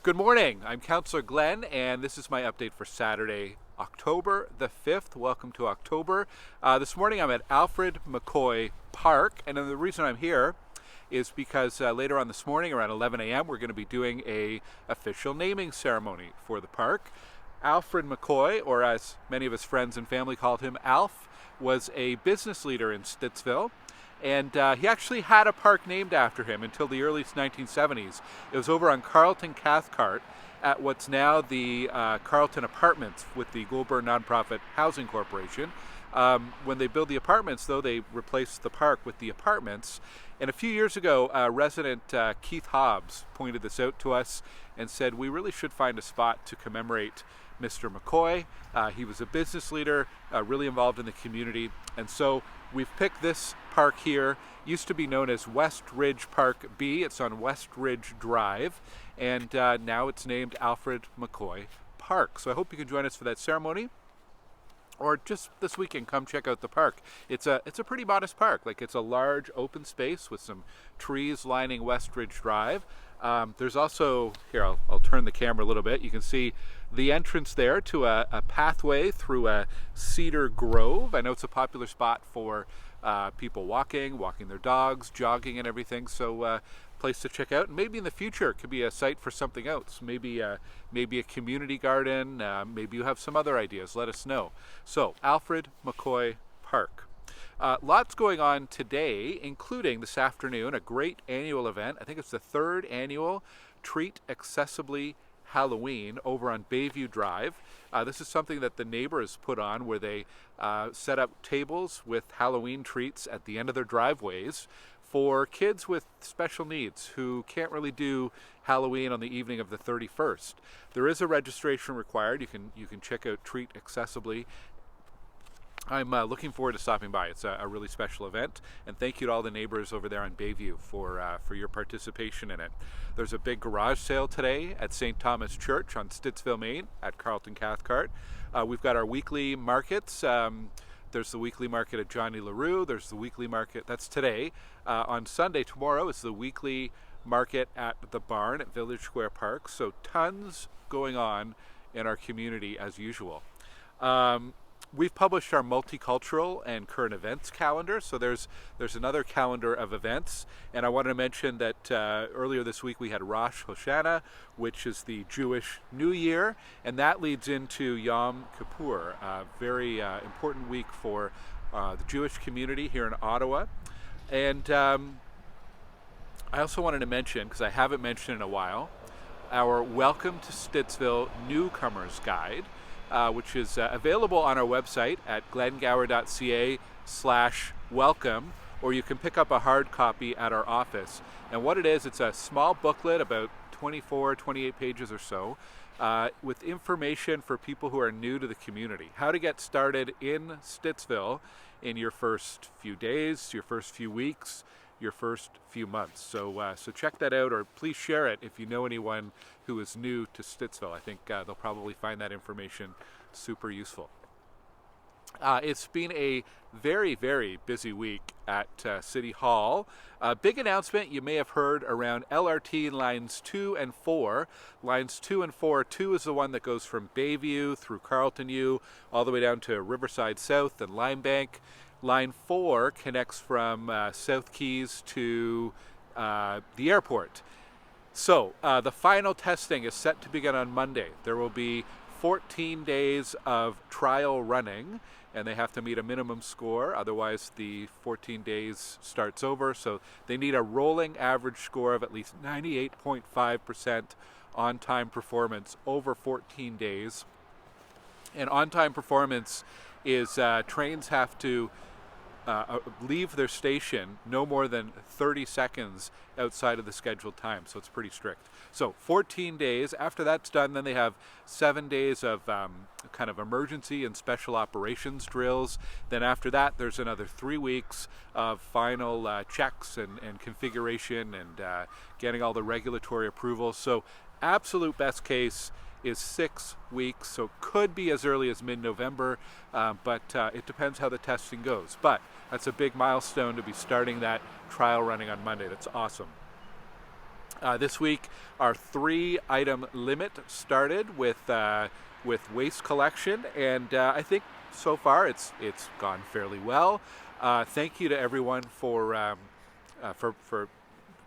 Good morning. I'm Councillor Glen, and this is my update for Saturday, October the 5th. Welcome to October. This morning I'm at Alfred McCoy Park, and the reason I'm here is because later on this morning around 11 a.m. we're going to be doing a official naming ceremony for the park. Alfred McCoy, or as many of his friends and family called him, Alf, was a business leader in Stittsville. And he actually had a park named after him until the early 1970s. It was over on Carleton Cathcart at what's now the Carleton Apartments with the Goulburn Nonprofit Housing Corporation. When they built the apartments, though, they replaced the park with the apartments. And a few years ago, resident Keith Hobbs pointed this out to us and said we really should find a spot to commemorate Mr. McCoy. He was a business leader, really involved in the community, and so we've picked this park here. Used to be known as West Ridge Park B. It's on West Ridge Drive, and now it's named Alfred McCoy Park. So I hope you can join us for that ceremony, or just this weekend come check out the park. It's a pretty modest park. Like, it's a large open space with some trees lining West Ridge Drive. There's also, here I'll turn the camera a little bit, you can see the entrance there to a pathway through a cedar grove. I know it's a popular spot for people walking their dogs, jogging and everything, so place to check out. And maybe in the future it could be a site for something else, maybe a community garden, maybe you have some other ideas, let us know. So Alfred McCoy Park. Lots going on today, including this afternoon, a great annual event. I think it's the third annual Treat Accessibly Halloween over on Baywood Drive. This is something that the neighbors put on, where they set up tables with Halloween treats at the end of their driveways for kids with special needs who can't really do Halloween on the evening of the 31st. There is a registration required. You can check out Treat Accessibly. I'm looking forward to stopping by. It's a really special event, and thank you to all the neighbors over there on Bayview for your participation in it. There's a big garage sale today at St. Thomas Church on Stittsville, Maine at Carleton Cathcart. We've got our weekly markets. There's the weekly market at Johnny LaRue. There's the weekly market, that's today. On Sunday, tomorrow, is the weekly market at the barn at Village Square Park. So tons going on in our community as usual. We've published our multicultural and current events calendar, so there's another calendar of events, and I wanted to mention that earlier this week we had Rosh Hashanah, which is the Jewish New Year, and that leads into Yom Kippur, a very important week for the Jewish community here in Ottawa. And I also wanted to mention, because I haven't mentioned in a while, our Welcome to Stittsville Newcomers Guide, which is available on our website at glengower.ca/welcome, or you can pick up a hard copy at our office. And what it is, it's a small booklet, about 28 pages or so, with information for people who are new to the community. How to get started in Stittsville in your first few days, your first few weeks, your first few months. So check that out, or please share it if you know anyone who is new to Stittsville. I think they'll probably find that information super useful. It's been a very, very busy week at City Hall. A big announcement you may have heard around LRT Lines 2 and 4. Lines 2 and 4, 2 is the one that goes from Bayview through Carleton U all the way down to Riverside South and Limebank. Line 4 connects from South Keys to the airport. So the final testing is set to begin on Monday. There will be 14 days of trial running, and they have to meet a minimum score, otherwise the 14 days starts over. So they need a rolling average score of at least 98.5% on-time performance over 14 days. And on-time performance is trains have to leave their station no more than 30 seconds outside of the scheduled time, so it's pretty strict. So 14 days. After that's done, then they have 7 days of kind of emergency and special operations drills. Then after that, there's another 3 weeks of final checks and configuration and getting all the regulatory approvals. So absolute best case is 6 weeks, so could be as early as mid-November, but it depends how the testing goes. But that's a big milestone to be starting that trial running on Monday. That's awesome. This week, our 3-item limit started with waste collection, and I think so far it's gone fairly well. Thank you to everyone for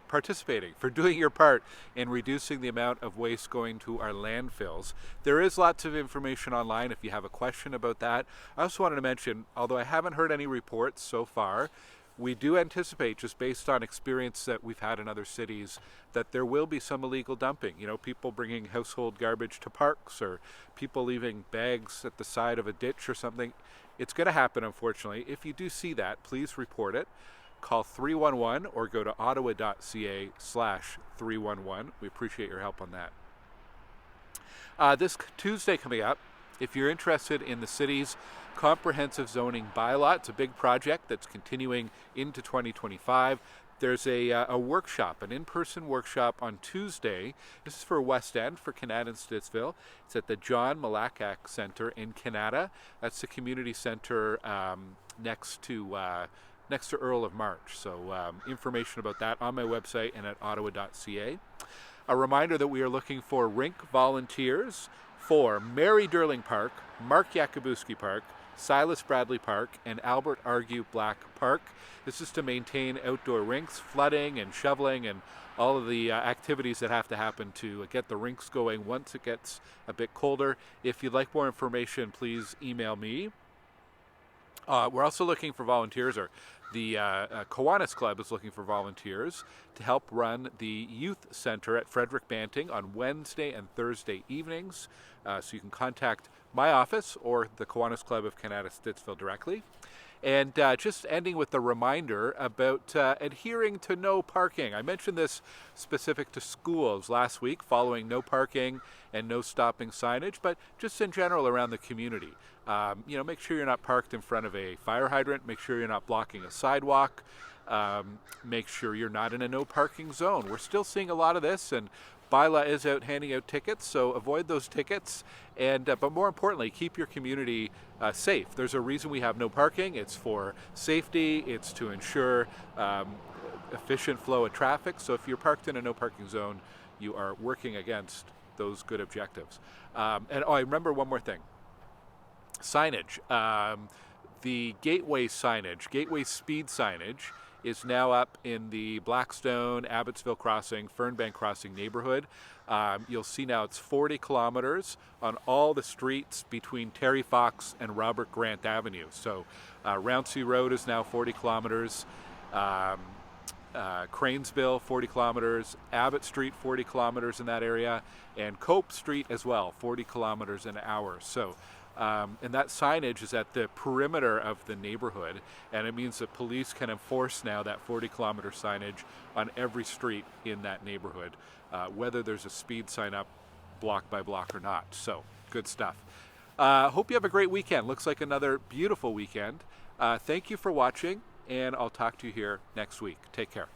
participating, for doing your part in reducing the amount of waste going to our landfills. There is lots of information online if you have a question about that. I also wanted to mention, although I haven't heard any reports so far, we do anticipate, just based on experience that we've had in other cities, that there will be some illegal dumping. You know, people bringing household garbage to parks, or people leaving bags at the side of a ditch or something. It's going to happen, unfortunately. If you do see that, please report it. Call 311 or go to ottawa.ca/311. We appreciate your help on that. This Tuesday coming up, if you're interested in the city's comprehensive zoning bylaw, it's a big project that's continuing into 2025. There's a workshop, an in-person workshop on Tuesday. This is for West End, for Canada and Stittsville. It's at the John Malacak Centre in Canada. That's the community centre next to Earl of March. So information about that on my website and at ottawa.ca. A reminder that we are looking for rink volunteers for Mary Durling Park, Mark Yakubuski Park, Silas Bradley Park, and Albert Argue Black Park. This is to maintain outdoor rinks, flooding and shoveling, and all of the activities that have to happen to get the rinks going once it gets a bit colder. If you'd like more information, please email me. We're also looking for volunteers, or the Kiwanis Club is looking for volunteers to help run the youth center at Frederick Banting on Wednesday and Thursday evenings. So you can contact my office or the Kiwanis Club of Canada Stittsville directly. And just ending with a reminder about adhering to no parking. I mentioned this specific to schools last week, following no parking and no stopping signage, but just in general around the community. Make sure you're not parked in front of a fire hydrant. Make sure you're not blocking a sidewalk. Make sure you're not in a no parking zone. We're still seeing a lot of this, and Bylaw is out handing out tickets, so avoid those tickets. And but more importantly, keep your community safe. There's a reason we have no parking. It's for safety. It's to ensure efficient flow of traffic. So if you're parked in a no parking zone, you are working against those good objectives. I remember one more thing. Signage. The gateway signage, gateway speed signage, is now up in the Blackstone, Abbotsville Crossing, Fernbank Crossing neighborhood. You'll see now it's 40 kilometers on all the streets between Terry Fox and Robert Grant Avenue. So Rouncey Road is now 40 kilometers, Cranesbill 40 kilometers, Abbott Street 40 kilometers in that area, and Cope Street as well, 40 kilometers an hour. So and that signage is at the perimeter of the neighborhood, and it means that police can enforce now that 40-kilometer signage on every street in that neighborhood, whether there's a speed sign up block by block or not. So, good stuff. Hope you have a great weekend. Looks like another beautiful weekend. Thank you for watching, and I'll talk to you here next week. Take care.